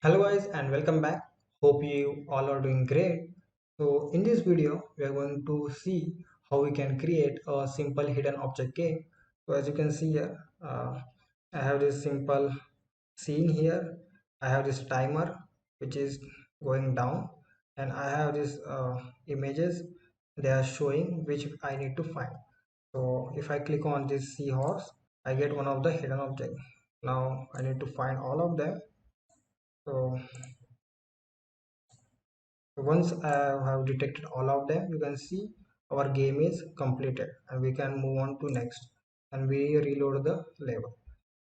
Hello guys and welcome back. Hope you all are doing great. So in this video we are going to see how we can create a simple hidden object game. So as you can see here, I have this simple scene here. I have this timer which is going down, and I have these images they are showing which I need to find. So if I click on this seahorse, I get one of the hidden objects. Now I need to find all of them. So once I have detected all of them, you can see our game is completed and we can move on to next, and we reload the level.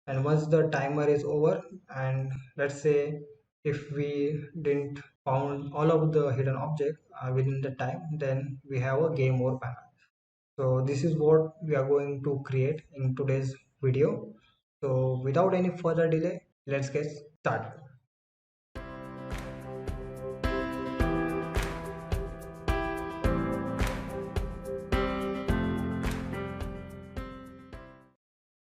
And once the timer is over, and let's say if we didn't found all of the hidden objects within the time, then we have a game over panel. So this is what we are going to create in today's video. So without any further delay, let's get started.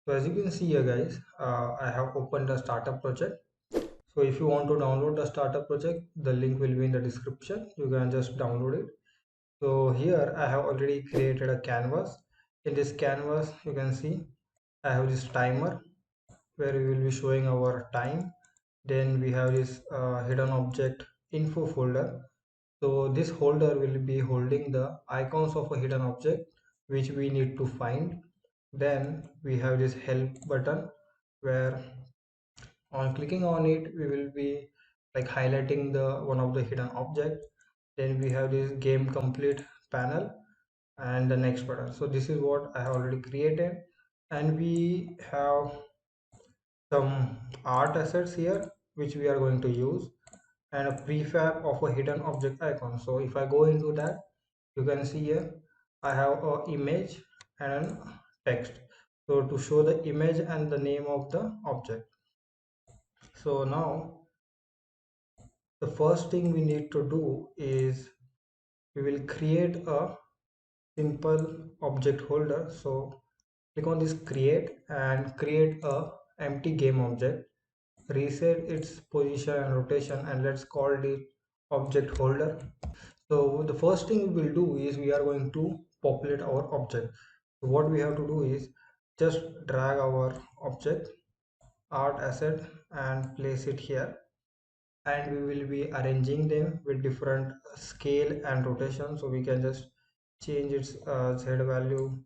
So as you can see here guys, I have opened the startup project. So if you want to download the startup project, the link will be in the description. You can just download it. So here I have already created a canvas. In this canvas, you can see I have this timer where we will be showing our time. Then we have this hidden object info folder. So this folder will be holding the icons of a hidden object which we need to find. Then we have this help button where on clicking on it we will be like highlighting the one of the hidden object. Then we have this game complete panel and the next button. So this is what I have already created, and we have some art assets here which we are going to use, and a prefab of a hidden object icon. So if I go into that, you can see here I have a image and text, so to show the image and the name of the object. So now the first thing we need to do is we will create a simple object holder. So click on this create and create a empty game object, reset its position and rotation, and let's call it object holder. So the first thing we will do is we are going to populate our object. So what we have to do is just drag our object art asset and place it here, and we will be arranging them with different scale and rotation. So we can just change its z value,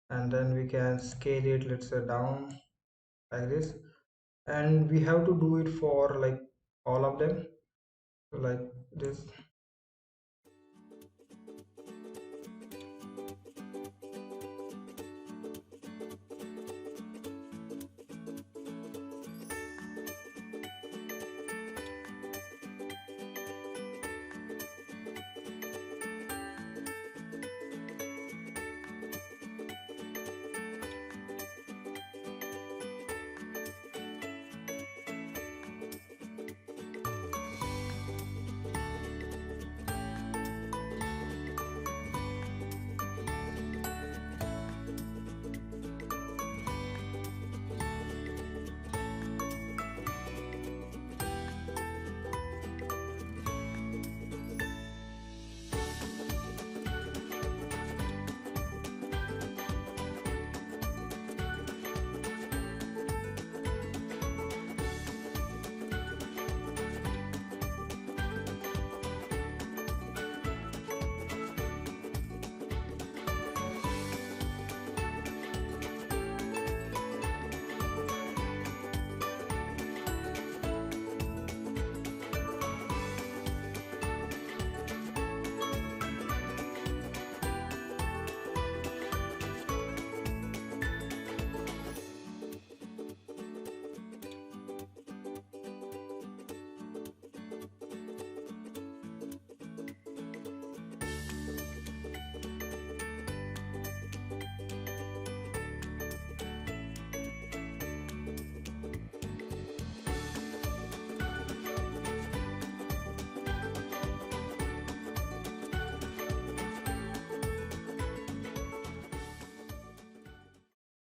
and then we can scale it, let's say, down like this. And we have to do it for like all of them, so like this.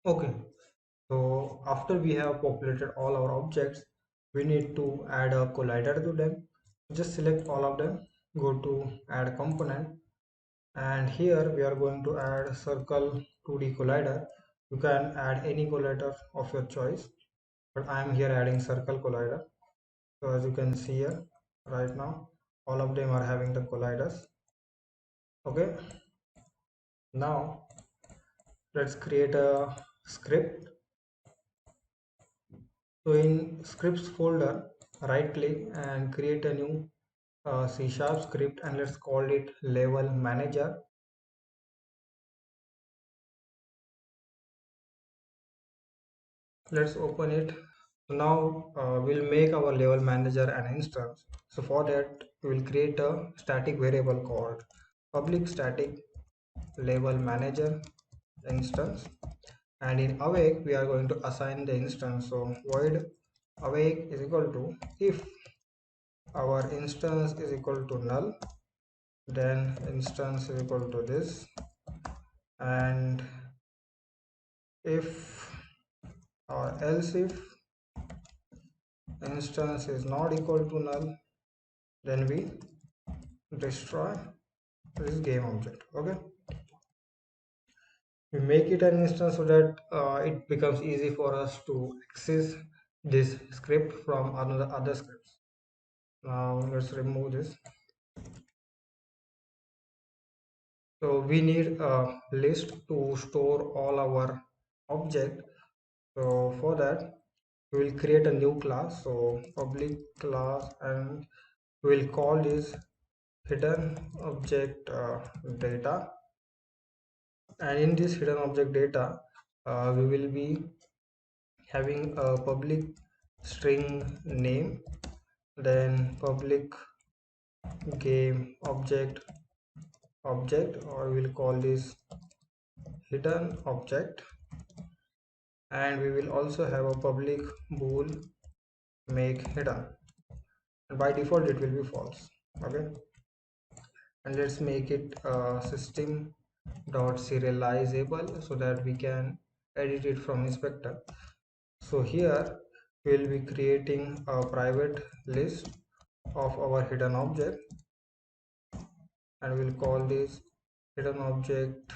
Okay, so after we have populated all our objects, we need to add a collider to them. Just select all of them, go to add component, and here we are going to add circle 2D collider. You can add any collider of your choice, but I am here adding circle collider. So as you can see here, right now all of them are having the colliders. Okay, now let's create a script. So in scripts folder, right click and create a new C# script, and let's call it level manager. Let's open it. So now we'll make our level manager an instance. So for that we will create a static variable called public static level manager instance, and in awake we are going to assign the instance. So void awake is equal to, if our instance is equal to null, then instance is equal to this, and if or else if instance is not equal to null, then we destroy this game object. Okay, we make it an instance so that it becomes easy for us to access this script from another other scripts. Now let's remove this. So we need a list to store all our object. So for that we will create a new class. So public class, and we will call this hidden object data. And in this hidden object data, we will be having a public string name, then public game object, or we will call this hidden object, and we will also have a public bool make hidden, and by default it will be false. Okay, and let's make it system dot serializable so that we can edit it from inspector. So here we will be creating a private list of our hidden object, and we'll call this hidden object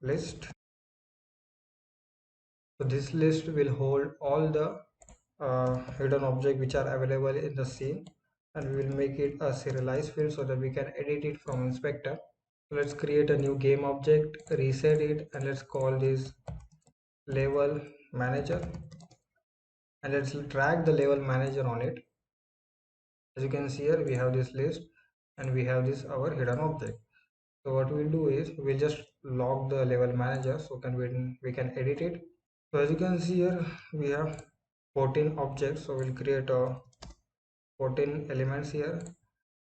list. So this list will hold all the hidden object which are available in the scene, and we will make it a serialized field so that we can edit it from inspector. So let's create a new game object, reset it, and let's call this level manager, and let's drag the level manager on it. As you can see here, we have this list and we have this our hidden object. So what we'll do is we'll just log the level manager so we can edit it. So as you can see here, we have 14 objects, so we'll create a 14 elements here.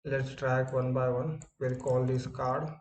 Let's track one by one. We'll call this card.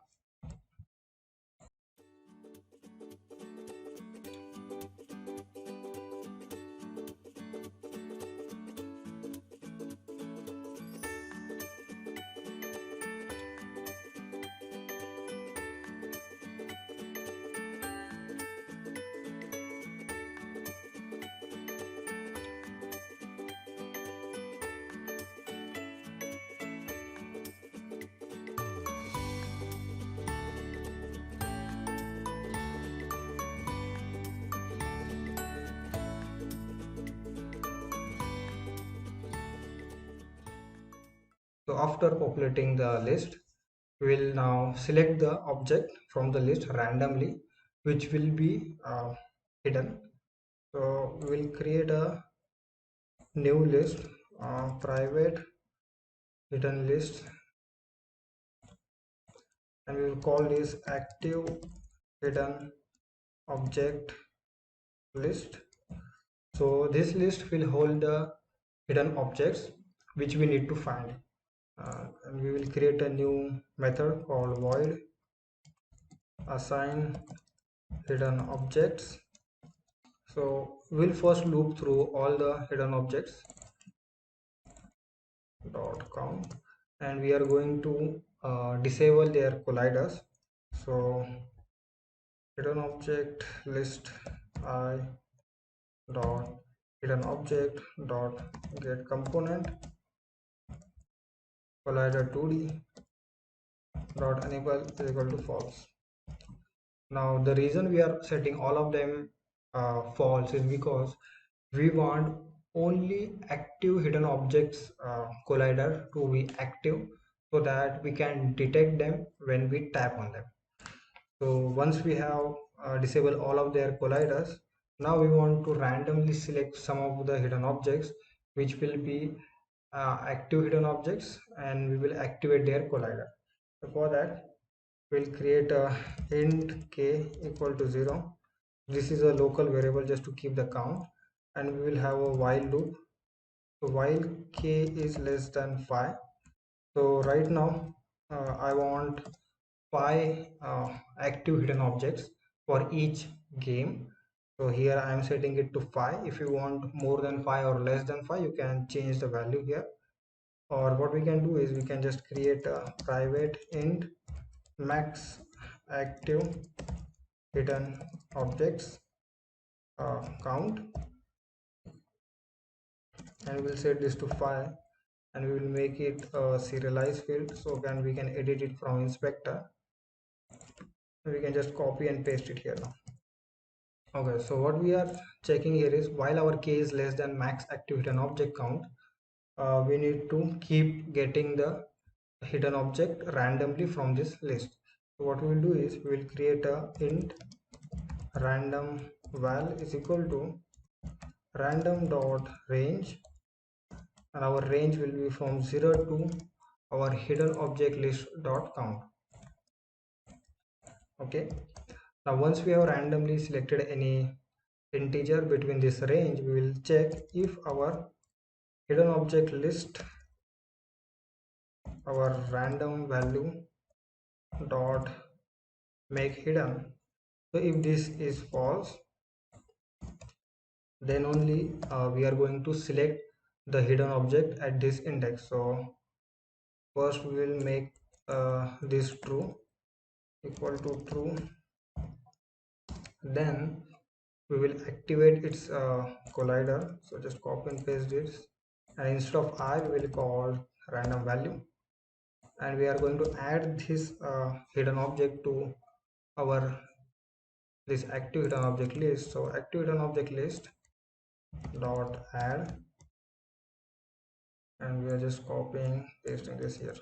So after populating the list, we will now select the object from the list randomly, which will be hidden. So we will create a new list, private hidden list, and we will call this active hidden object list. So this list will hold the hidden objects which we need to find, and we will create a new method called void assign hidden objects. So we'll first loop through all the hidden objects dot count, and we are going to disable their colliders. So hidden object list I dot hidden object dot get component collider 2d dot enable is equal to false. Now the reason we are setting all of them false is because we want only active hidden objects collider to be active so that we can detect them when we tap on them. So once we have disabled all of their colliders, now we want to randomly select some of the hidden objects which will be active hidden objects, and we will activate their collider. So for that we'll create a int k equal to 0. This is a local variable just to keep the count, and we will have a while loop. So while k is less than 5, so right now I want 5 active hidden objects for each game. So here I am setting it to 5. If you want more than 5 or less than 5, you can change the value here. Or what we can do is we can just create a private int max active hidden objects count, and we'll set this to 5, and we will make it a serialized field so we can edit it from inspector. We can just copy and paste it here now. Okay, so what we are checking here is while our k is less than max active hidden object count, we need to keep getting the hidden object randomly from this list. So what we will do is we will create a int random val is equal to random dot range, and our range will be from 0 to our hidden object list dot count. Okay, now once we have randomly selected any integer between this range, we will check if our hidden object list, our random value dot make hidden. So if this is false, then only we are going to select the hidden object at this index. So first we will make this true equal to true, then we will activate its collider. So just copy and paste this, and instead of I we will call random value, and we are going to add this hidden object to our this active hidden object list. So active hidden object list dot add, and we are just copying pasting this here.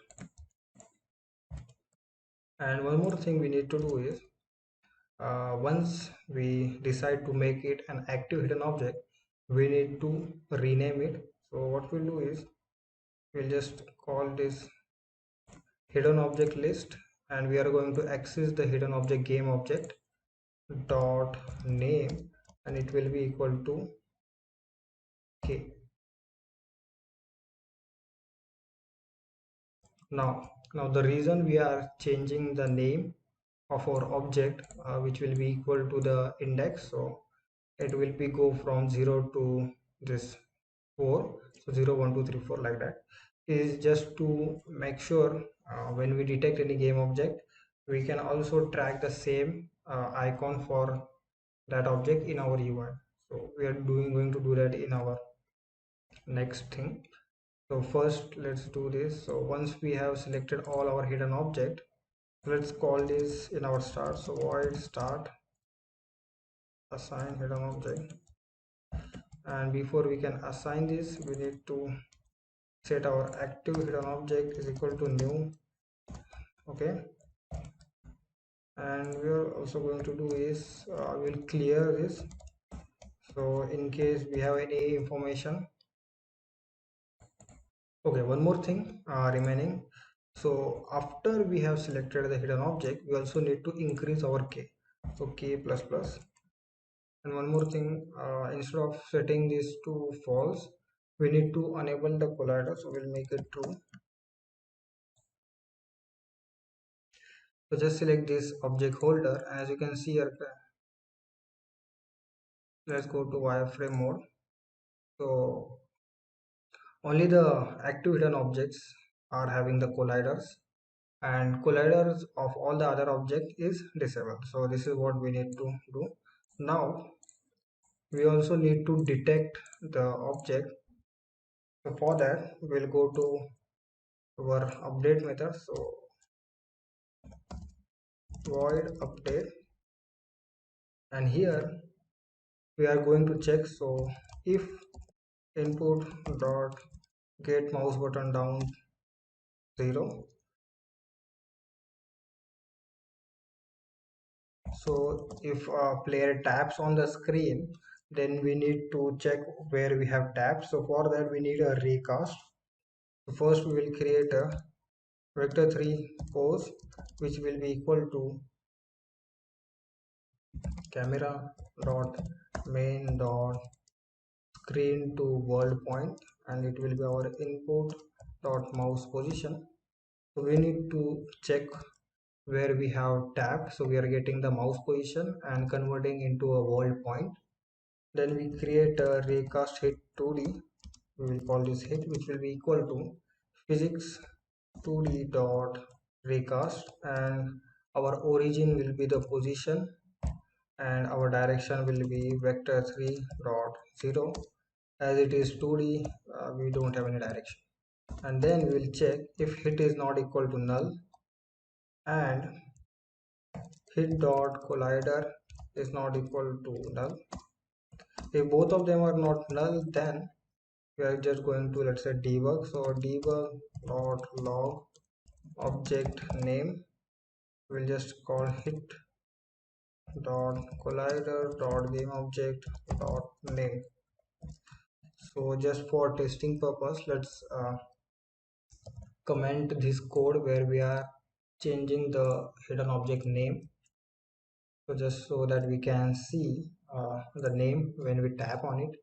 And one more thing we need to do is once we decide to make it an active hidden object, we need to rename it. So what we'll do is we'll just call this hidden object list, and we are going to access the hidden object game object dot name, and it will be equal to k. Now the reason we are changing the name of our object, which will be equal to the index, so it will be go from 0 to this 4, so 0 1 2 3 4 like that, is just to make sure when we detect any game object, we can also track the same icon for that object in our UI. So we are going to do that in our next thing. So first let's do this. So once we have selected all our hidden object, let's call this in our start. So void start assign hidden object, and before we can assign this, we need to set our active hidden object is equal to new. Okay, and we are also going to do is we'll clear this, so in case we have any information. Okay, one more thing remaining. So after we have selected the hidden object, we also need to increase our k, so k plus plus. And one more thing, instead of setting this to false, we need to enable the collider, so we'll make it true. So just select this object holder, and as you can see here, let's go to wireframe mode. So only the active hidden objects are having the colliders, and colliders of all the other object is disabled. So this is what we need to do now. we also need to detect the object. So for that we'll go to our update method. So void update, and here we are going to check. So if input dot get mouse button down 0, so if a player taps on the screen, then we need to check where we have tapped. So for that we need a recast. So first we will create a vector3 pose, which will be equal to camera dot main dot screen to world point, and it will be our input dot mouse position. So we need to check where we have tapped, so we are getting the mouse position and converting into a world point. Then we create a recast hit 2d. We will call this hit, which will be equal to physics 2d dot recast, and our origin will be the position, and our direction will be vector 3 dot 0. As it is 2d, we don't have any direction. And then we will check if hit is not equal to null, and hit dot collider is not equal to null. If both of them are not null, then we are just going to, let's say, debug. So debug dot log object name, we'll just call hit dot collider dot game object dot name. So just for testing purpose, let's comment this code where we are changing the hidden object name. So just so that we can see the name when we tap on it.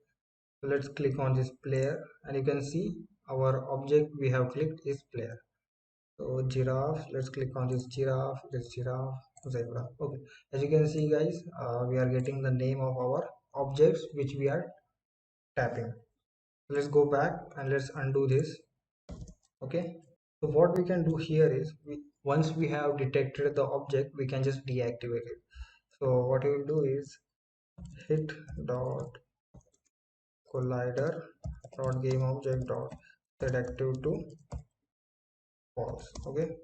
So let's click on this player, and you can see our object we have clicked is player. So giraffe, let's click on this giraffe, zebra. Okay, as you can see guys, we are getting the name of our objects which we are tapping. Let's go back and let's undo this. Okay, so what we can do here is, once we have detected the object, we can just deactivate it. So what we will do is hit dot collider dot game object dot set active to false. Okay,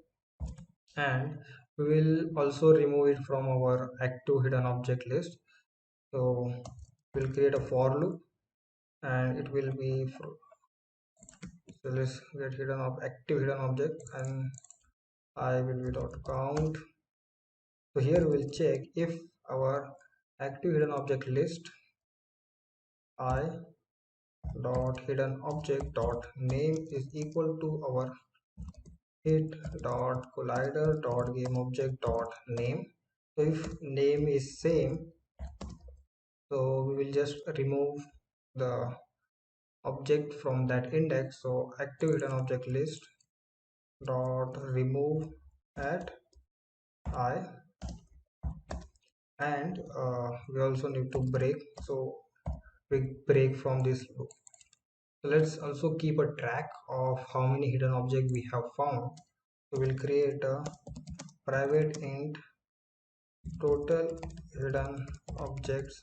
and we will also remove it from our active hidden object list. So we'll create a for loop, and it will be so let's get hidden of active hidden object, and I will be dot count. So here we'll check if our active hidden object list I dot hidden object dot name is equal to our hit dot collider dot game object dot name. So if name is same, so we will just remove the object from that index. So active hidden object list dot remove at I, and we also need to break. So we break from this loop. So let's also keep a track of how many hidden objects we have found. So we'll create a private int total hidden objects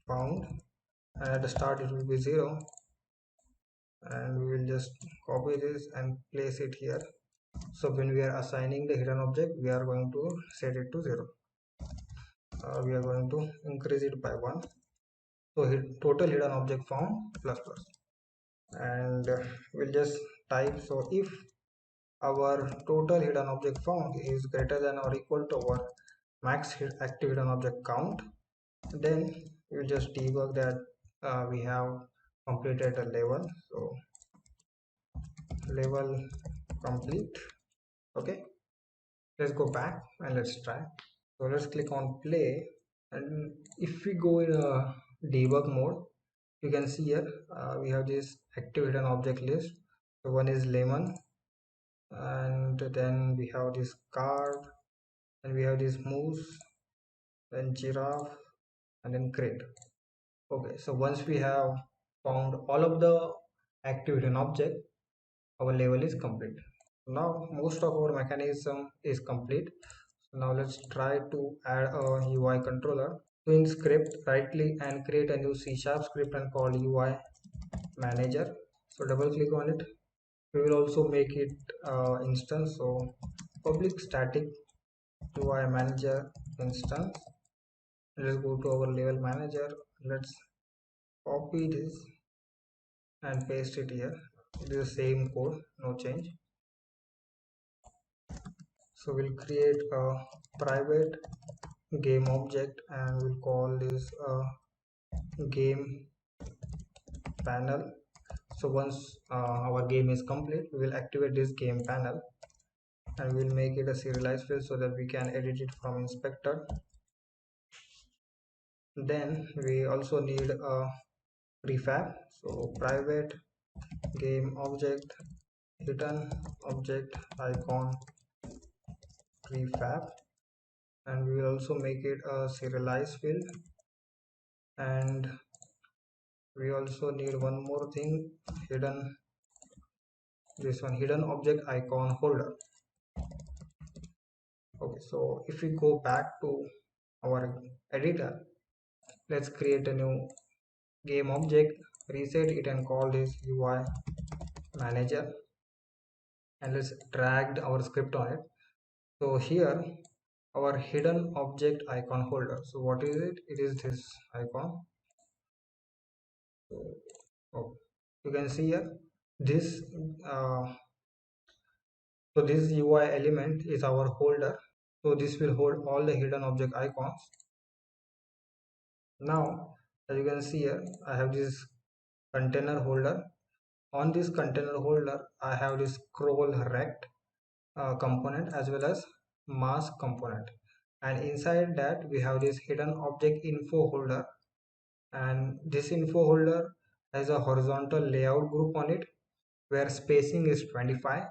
found, and at the start it will be 0, and we will just copy this and place it here. So when we are assigning the hidden object, we are going to set it to 0. We are going to increase it by 1. So total hidden object found plus plus, and we'll just type. So if our total hidden object found is greater than or equal to our max active hidden object count, then we'll just debug that we have completed a level. So level complete. Okay, let's go back and let's try. So let's click on play, and if we go in a debug mode, you can see here we have this active hidden object list. So one is lemon, and then we have this card, and we have this moose, then giraffe, and then crate. Okay, so once we have found all of the active hidden object, our level is complete. Now most of our mechanism is complete. Now let's try to add a UI controller. So in script, right click and create a new C# script and call UI manager. So double click on it. We will also make it instance. So public static UI manager instance. Let's go to our level manager. Let's copy this and paste it here. It is the same code, no change. So we'll create a private game object and we'll call this game panel. So once our game is complete, we will activate this game panel and we'll make it a serialized field so that we can edit it from inspector. Then we also need a prefab. So private game object hidden object icon prefab, and we will also make it a serialized field. And we also need one more thing, hidden, this one, hidden object icon holder. Okay, so if we go back to our editor, let's create a new game object, reset it and call this UI manager, and let's drag our script on it. So here our hidden object icon holder, so what is it? It is this icon. So oh, you can see here this so this UI element is our holder, so this will hold all the hidden object icons. Now as you can see here, I have this container holder. On this container holder I have this scroll rect component as well as mask component, and inside that we have this hidden object info holder, and this info holder has a horizontal layout group on it where spacing is 25,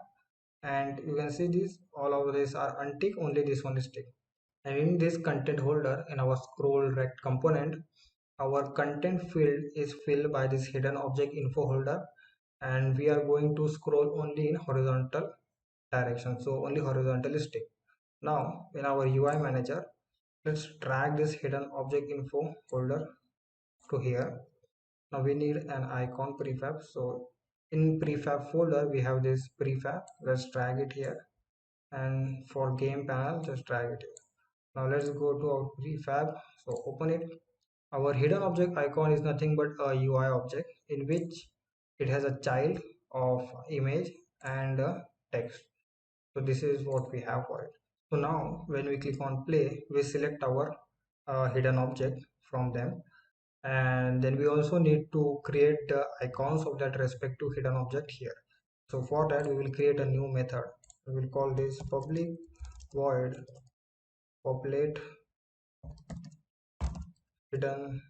and you can see this all of these are untick, only this one is tick. And in this content holder, in our scroll rect component, our content field is filled by this hidden object info holder, and we are going to scroll only in horizontal direction, so only horizontal is tick. Now in our UI manager, let's drag this hidden object info folder to here. Now we need an icon prefab, so in prefab folder we have this prefab. Let's drag it here, and for game panel just drag it here. Now let's go to our prefab, so open it. Our hidden object icon is nothing but a UI object in which it has a child of image and a text. So this is what we have for it. So now when we click on play, we select our hidden object from them, and then we also need to create the icons of that respective hidden object here. So for that we will create a new method. We will call this public void populate hidden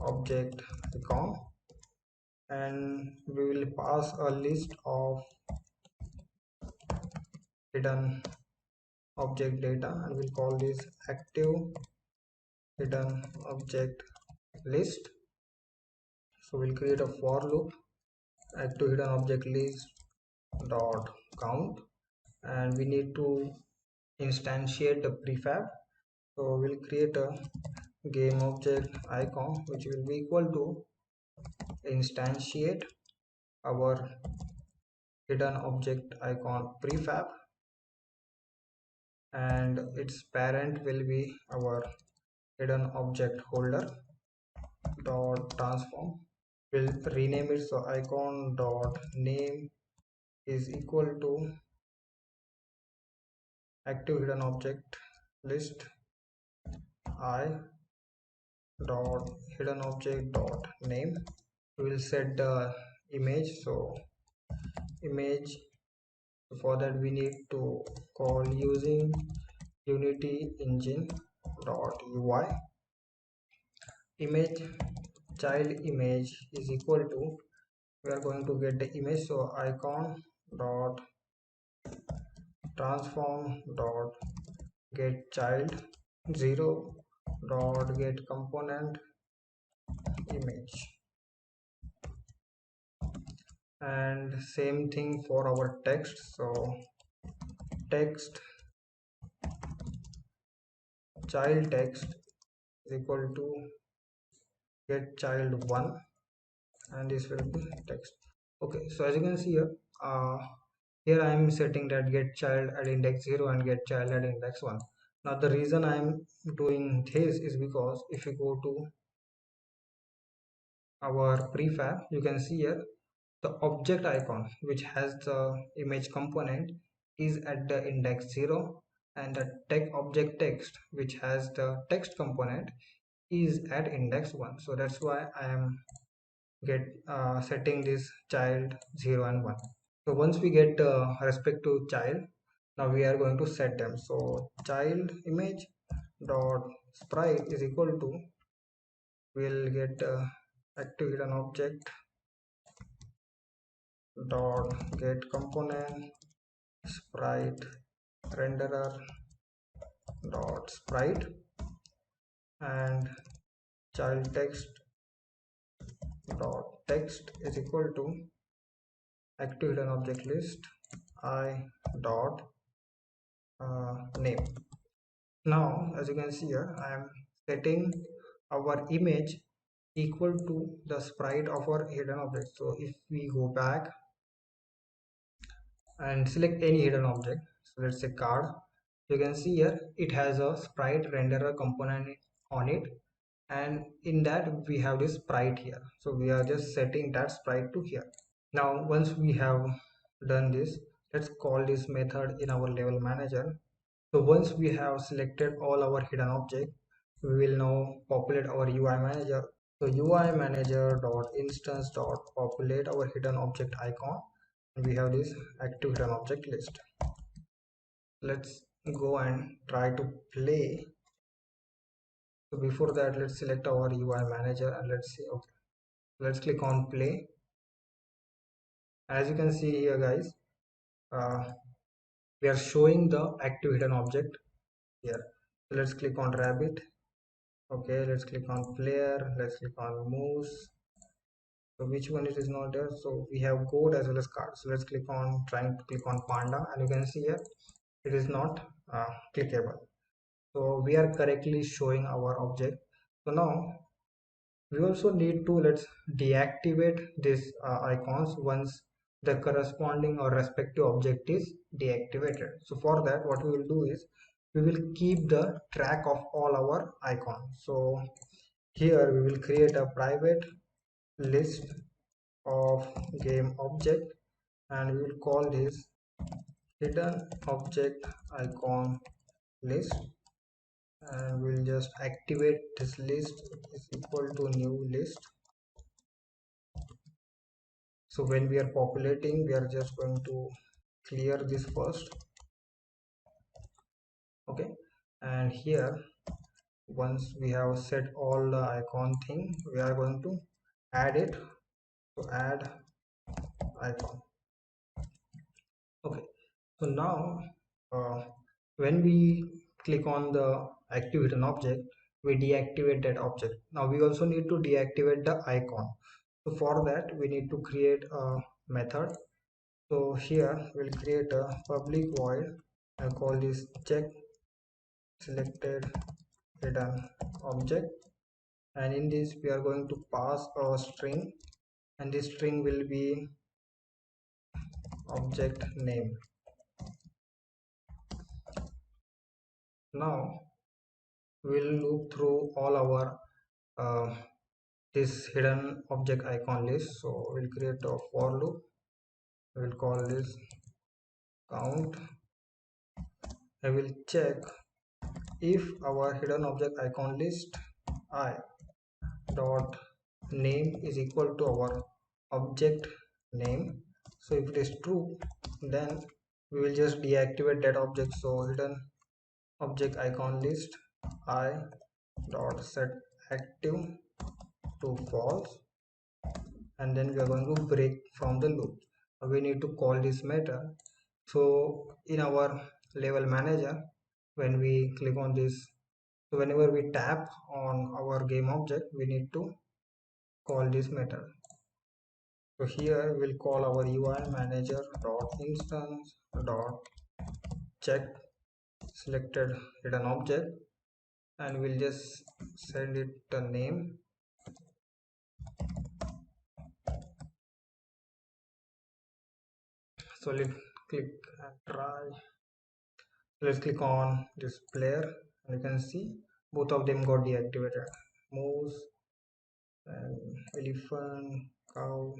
object icon, and we will pass a list of hidden object data, and we'll call this active hidden object list. So we'll create a for loop, active hidden object list dot count, and we need to instantiate the prefab. So we'll create a game object icon which will be equal to instantiate our hidden object icon prefab, and its parent will be our hidden object holder dot transform. We'll rename it, so icon dot name is equal to active hidden object list I dot hidden object dot name. We will set the image, so image, for that we need to call using unity engine dot UI image child image is equal to, we are going to get the image, so icon dot transform dot get child 0 dot get component image, and same thing for our text. So text child text is equal to get child 1, and this will be text. Okay, so as you can see here, uh, here I am setting that get child at index 0 and get child at index 1. Now the reason I am doing this is because if you go to our prefab, you can see here the object icon which has the image component is at the index 0, and the object text which has the text component is at index 1. So that's why I am setting this child 0 and 1. So once we get respect to child, now we are going to set them. So child image dot sprite is equal to, we'll get active hidden object dot get component sprite renderer dot sprite, and child text dot text is equal to active hidden object list I dot name. Now as you can see here, I am setting our image equal to the sprite of our hidden object. So if we go back and select any hidden object, so let's say card, you can see here it has a sprite renderer component on it, and in that we have this sprite here. So we are just setting that sprite to here. Now once we have done this, let's call this method in our level manager. So once we have selected all our hidden object, we will now populate our UI manager. So UI manager dot instance dot populate our hidden object icon, and we have this active hidden object list. Let's go and try to play. So before that, let's select our UI manager and let's see. Okay, let's click on play. As you can see here guys, uh, we are showing the active hidden object here. So let's click on rabbit. Okay, let's click on player, let's click on moose. So which one it is not there? So we have code as well as card. So let's click on, trying to click on panda, and you can see here it is not clickable. So we are correctly showing our object. So now we also need to, let's deactivate this icons once the corresponding or respective object is deactivated. So for that, what we will do is we will keep the track of all our icons. So here we will create a private list of game object, and we will call this hidden object icon list, and we'll just activate this list is equal to new list. So when we are populating, we are just going to clear this first. Okay, and here once we have set all the icon thing, we are going to add it. So add icon. Okay, so now when we click on the active hidden object, we deactivate that object. Now we also need to deactivate the icon. So for that, we need to create a method. So here we'll create a public void. I call this check selected hidden object, and in this we are going to pass a string, and this string will be object name. Now we'll loop through all our uh, this hidden object icon list. So we'll create a for loop. We'll call this count. I will check if our hidden object icon list I dot name is equal to our object name. So if it is true, then we will just deactivate that object. So hidden object icon list I dot set active to false, and then we are going to break from the loop. We need to call this method. So in our level manager, when we click on this, so whenever we tap on our game object, we need to call this method. So here we'll call our UI manager dot instance dot check selected hidden object, and we'll just send it a name. So let's click and try. Let's click on this player, and you can see both of them got deactivated. Moose and elephant, cow,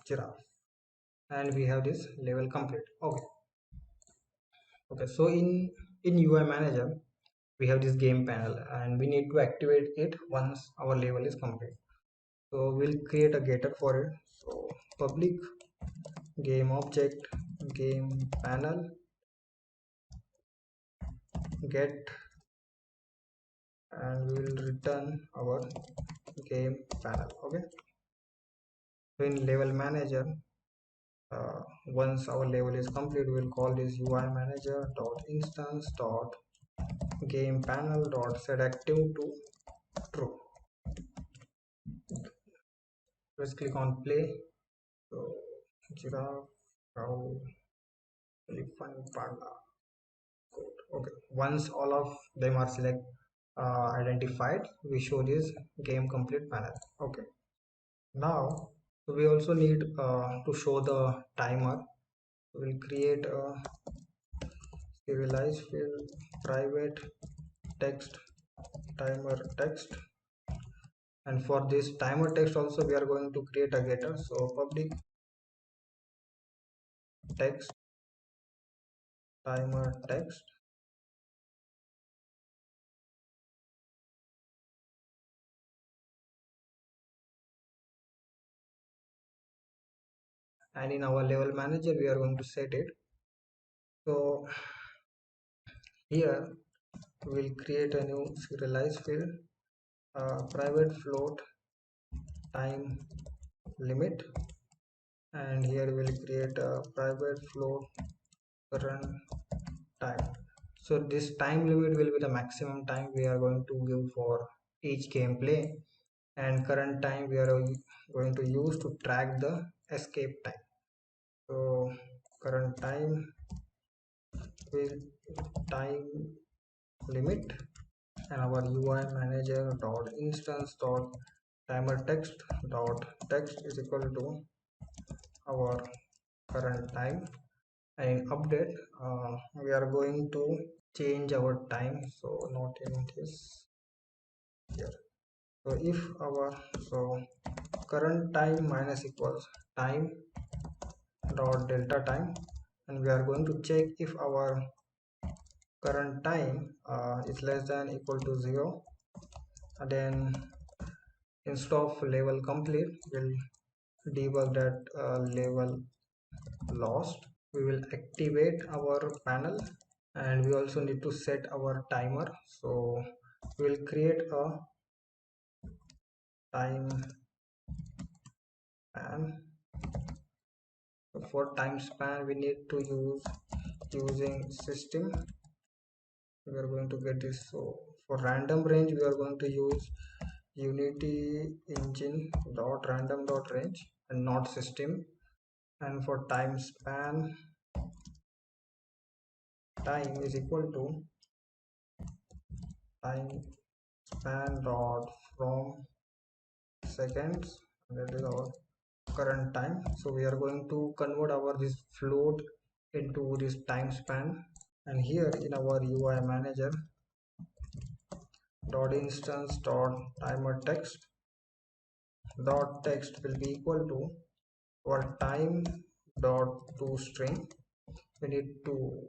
giraffe, and we have this level complete. Okay, so in UI manager we have this game panel, and we need to activate it once our level is complete. So we'll create a getter for it. So public game object game panel get, and we will return our game panel. Okay, so in level manager, once our level is complete, we'll call this UI manager dot instance dot game panel dot set active to true. Let's click on play. So giraffe, cow, elephant, panda, goat. Okay, once all of them are identified, we show this game complete panel. Okay, now we also need to show the timer. We'll create a serialized field private text timer text, and for this timer text also we are going to create a getter. So public text timer text, and in our level manager we are going to set it. So here we'll create a new serialized field, private float time limit, and here we'll create a private float run time. So this time limit will be the maximum time we are going to give for each gameplay, and current time we are going to use to track the escape time. So current time with time limit, and our UI manager dot instance dot timer text is equal to our current time, and update, we are going to change our time, so not in this here. So if our so current time minus equals time dot delta time, and we are going to check if our current time is less than equal to 0, and then instead of level complete we'll debug that level lost. We will activate our panel, and we also need to set our timer. So we'll create a time span. So for time span we need to use using system. We are going to get this. So for random range we are going to use unity engine dot random dot range and not system. And for time span, time is equal to time span dot from seconds, and that is our current time. So we are going to convert our this float into this time span, and here in our UI manager dot instance dot timer text will be equal to our time dot to string. We need to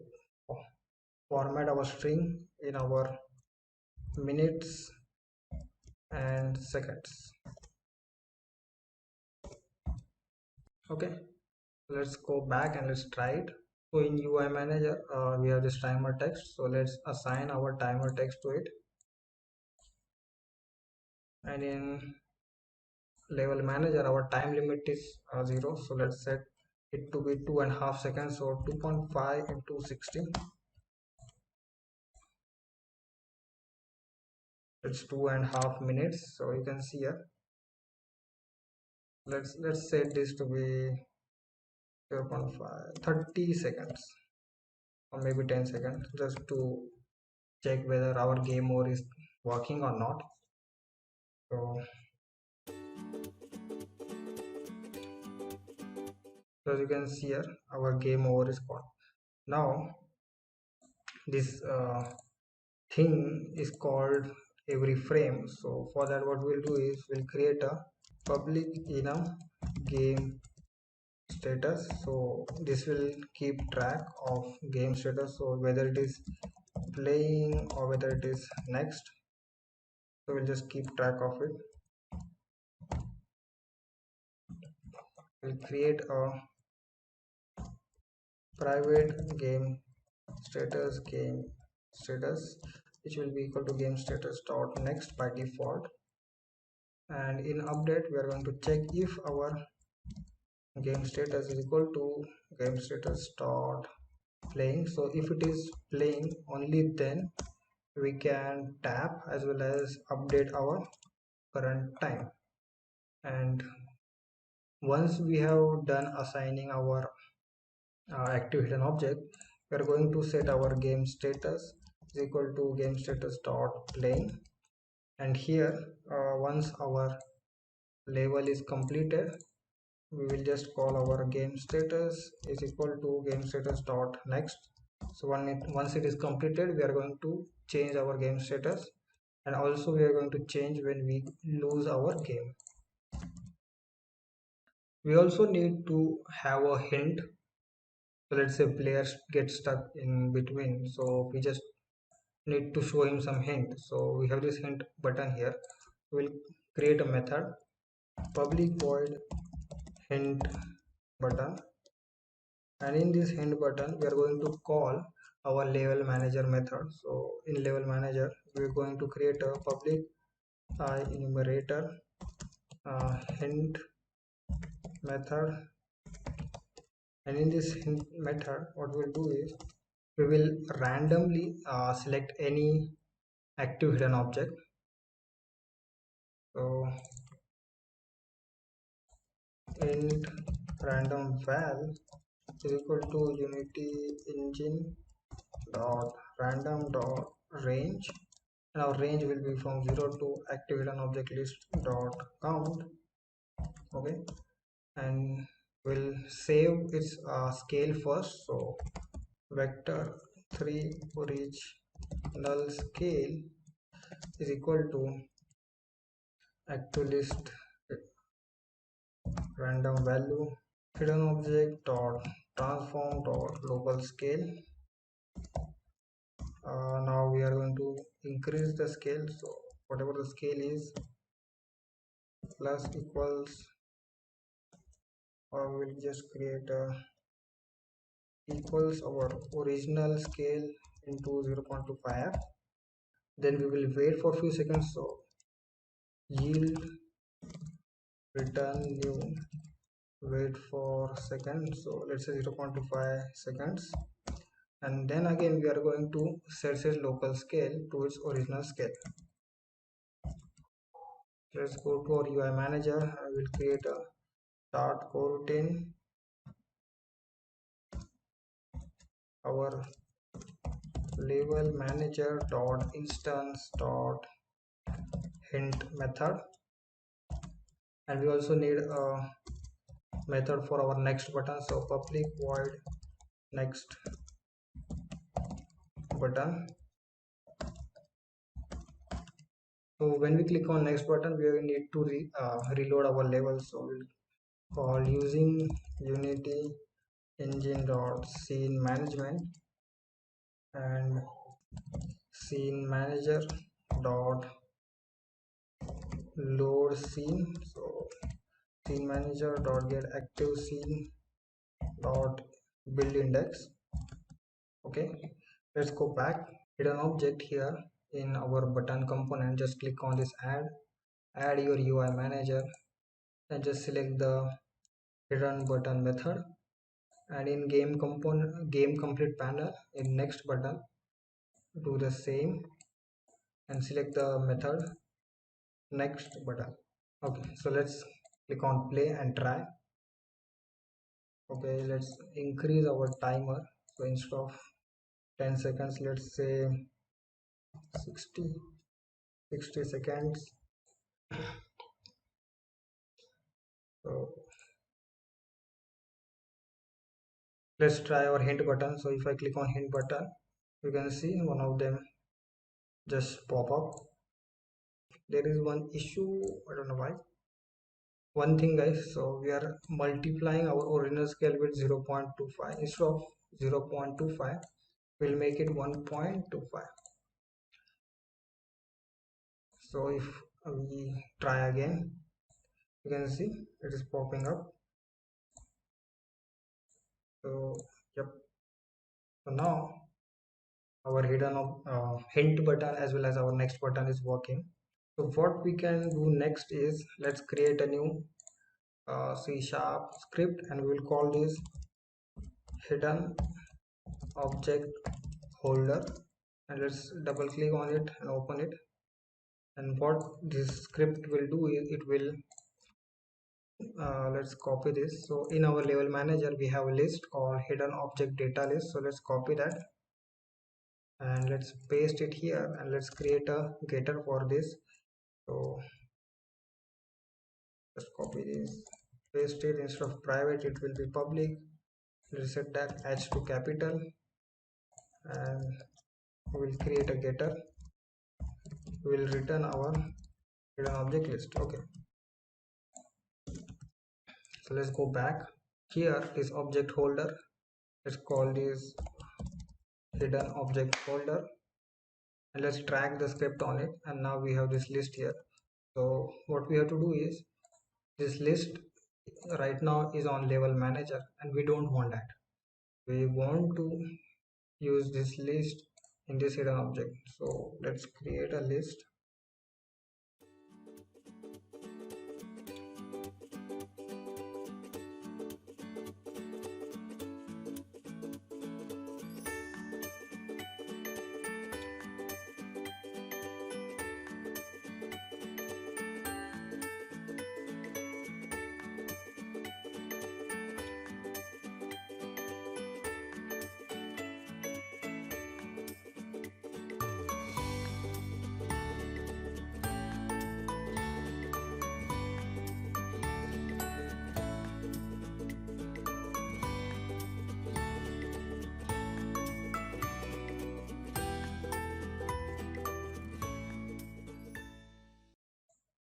format our string in our minutes and seconds. Okay, let's go back and let's try it. So in UI manager we have this timer text, so let's assign our timer text to it, and in level manager our time limit is 0, so let's set it to be 2.5 seconds. So 2.5 into 60, it's 2.5 minutes. So you can see here, let's set this to be 0.5 30 seconds, or maybe 10 seconds, just to check whether our game mode is working or not. So as you can see here, our game over is gone. Now this thing is called every frame. So for that, what we'll do is we'll create a public enum game status. So this will keep track of game status, so whether it is playing or whether it is next. So we'll just keep track of it. We'll create a private game status, which will be equal to game status dot next by default. And in update, we are going to check if our game status is equal to game status dot playing. So if it is playing, only then we can tap as well as update our current time. And once we have done assigning our active hidden object, we are going to set our game status is equal to game status dot playing. And here once our level is completed, we will just call our game status is equal to game status dot next. So once it is completed, we are going to change our game status, and also we are going to change when we lose our game. We also need to have a hint. So let's say players get stuck in between, so we just need to show him some hint. So we have this hint button here. We'll create a method public void hint button, and in this hint button we are going to call our level manager method. So in level manager, we are going to create a public enumerator hint method. And in this hint method, what we'll do is we will randomly select any active hidden object. So int random val is equal to unity engine dot random dot range, and our range will be from 0 to active hidden object list dot count. Okay, and we'll save its scale first. So vector 3 for each null scale is equal to active list random value hidden object dot transform dot local scale. Now we are going to increase the scale, so whatever the scale is plus equals, or we'll just create equals our original scale into 0.25. Then we will wait for a few seconds. So yield return new, wait for seconds, so let's say 0.25 seconds. And then again we are going to set its local scale to its original scale. Let's go to our UI manager. I will create a start coroutine, our level manager dot instance dot hint method, and we also need a method for our next button. So public void next button. So when we click on next button, we need to reload our level. So we'll call using unity engine dot scene management and scene manager dot load scene. So scene manager dot get active scene dot build index. Okay, let's go back. Hidden object here in our button component, just click on this add your UI manager, and just select the hidden button method. And in game component game complete panel, in next button, do the same and select the method next button. Okay, so let's click on play and try. Okay, let's increase our timer. So instead of 10 seconds, let's say 60. 60 seconds. So let's try our hint button. So if I click on hint button, you can see one of them just pop up. There is one issue, I don't know why. One thing guys, so we are multiplying our original scale with 0.25. Instead of 0.25, we'll make it 1.25. So if we try again, you can see it is popping up. So yep, so now our hint button as well as our next button is working. So what we can do next is let's create a new C# script, and we will call this hidden object holder, and let's double click on it and open it. And what this script will do is it will let's copy this. So in our level manager we have a list called hidden object data list, so let's copy that and let's paste it here, and let's create a getter for this. So just copy this, paste it. Instead of private it will be public. Let's set that h to capital, and we will create a getter. We will return our hidden object list. Okay, so let's go back. Here is object holder, let's call this hidden object holder, and let's drag the script on it, and now we have this list here. So what we have to do is, this list right now is on level manager and we don't want that. We want to use this list in this hidden object. So let's create a list.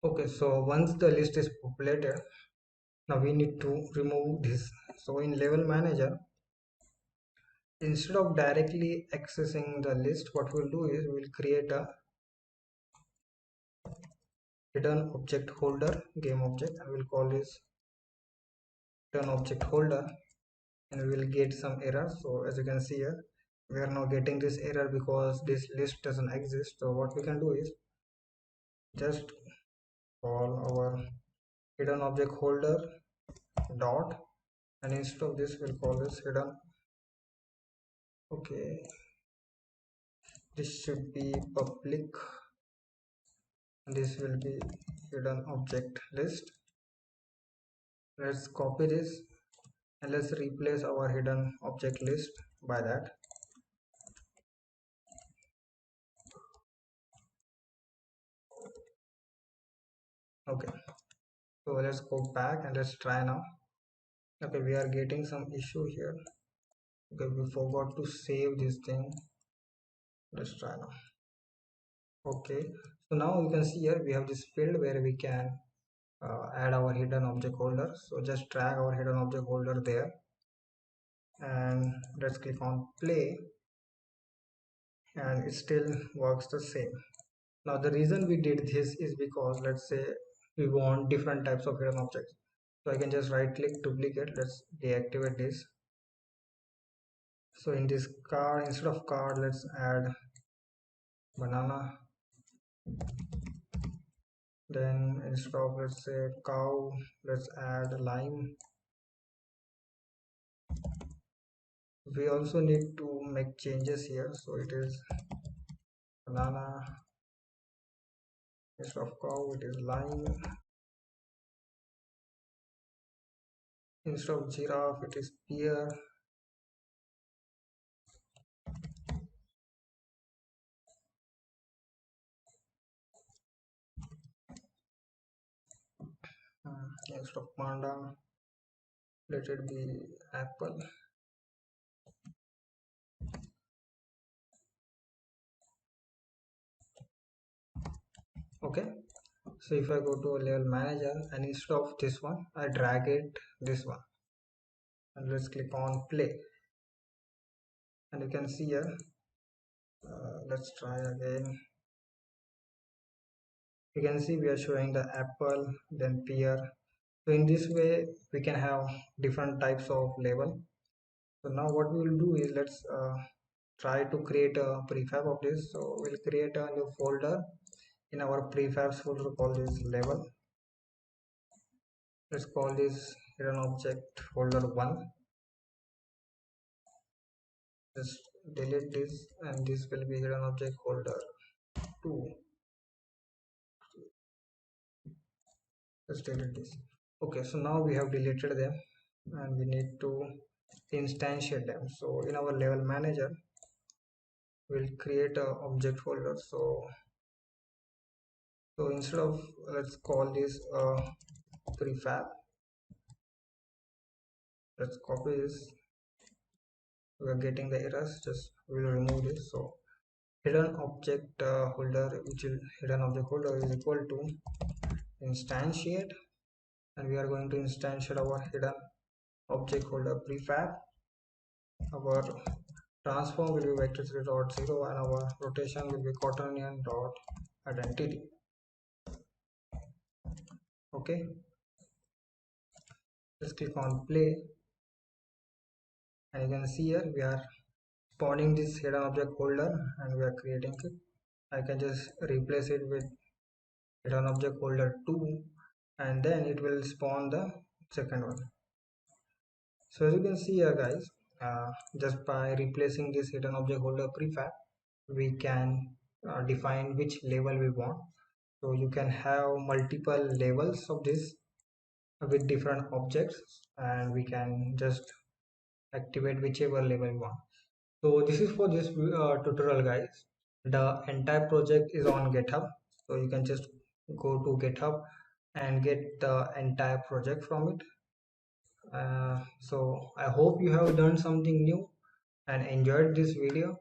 Okay, so once the list is populated, now we need to remove this. So in level manager, instead of directly accessing the list, what we'll do is we'll create a hidden object holder game object, and we'll call this hidden object holder, and we will get some error. So as you can see here, we are now getting this error because this list doesn't exist. So what we can do is just call our hidden object holder dot, and instead of this we'll call this hidden. Okay, this should be public, and this will be hidden object list. Let's copy this and let's replace our hidden object list by that. Okay, so let's go back and let's try now. Okay, we are getting some issue here. Okay, we forgot to save this thing. Let's try now. Okay, so now you can see here we have this field where we can add our hidden object holder. So just drag our hidden object holder there, and let's click on play, and it still works the same. Now the reason we did this is because let's say we want different types of hidden objects. So I can just right click, duplicate. Let's deactivate this. So in this card, instead of card, let's add banana. Then instead of, let's say, cow, let's add lime. We also need to make changes here. So it is banana, instead of cow it is lime, instead of giraffe it is pear, Instead of panda, let it be apple. Okay, so if I go to a level manager and instead of this one I drag it this one, and let's click on play, and you can see here, let's try again. You can see we are showing the apple, then pear. So in this way we can have different types of label. So now what we will do is let's try to create a prefab of this. So we'll create a new folder in our prefabs folder, call this level. Let's call this hidden object folder 1. Just delete this, and this will be hidden object folder 2. Just delete this. Okay, so now we have deleted them and we need to instantiate them. So in our level manager we'll create a object folder. So instead of, let's call this prefab. Let's copy this. We are getting the errors, just we will remove this. So hidden object holder, which is hidden object holder, is equal to instantiate, and we are going to instantiate our hidden object holder prefab. Our transform will be vector3 dot 0, and our rotation will be quaternion dot identity. Okay, just click on play, and you can see here we are spawning this hidden object holder and we are creating it. I can just replace it with hidden object holder 2, and then it will spawn the second one. So as you can see here guys, just by replacing this hidden object holder prefab, we can define which level we want. So you can have multiple levels of this with different objects, and we can just activate whichever level we want. So this is for this tutorial guys. The entire project is on GitHub, so you can just go to GitHub and get the entire project from it. So I hope you have learned something new and enjoyed this video.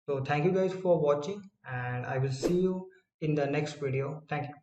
So thank you guys for watching, and I will see you in the next video. Thank you.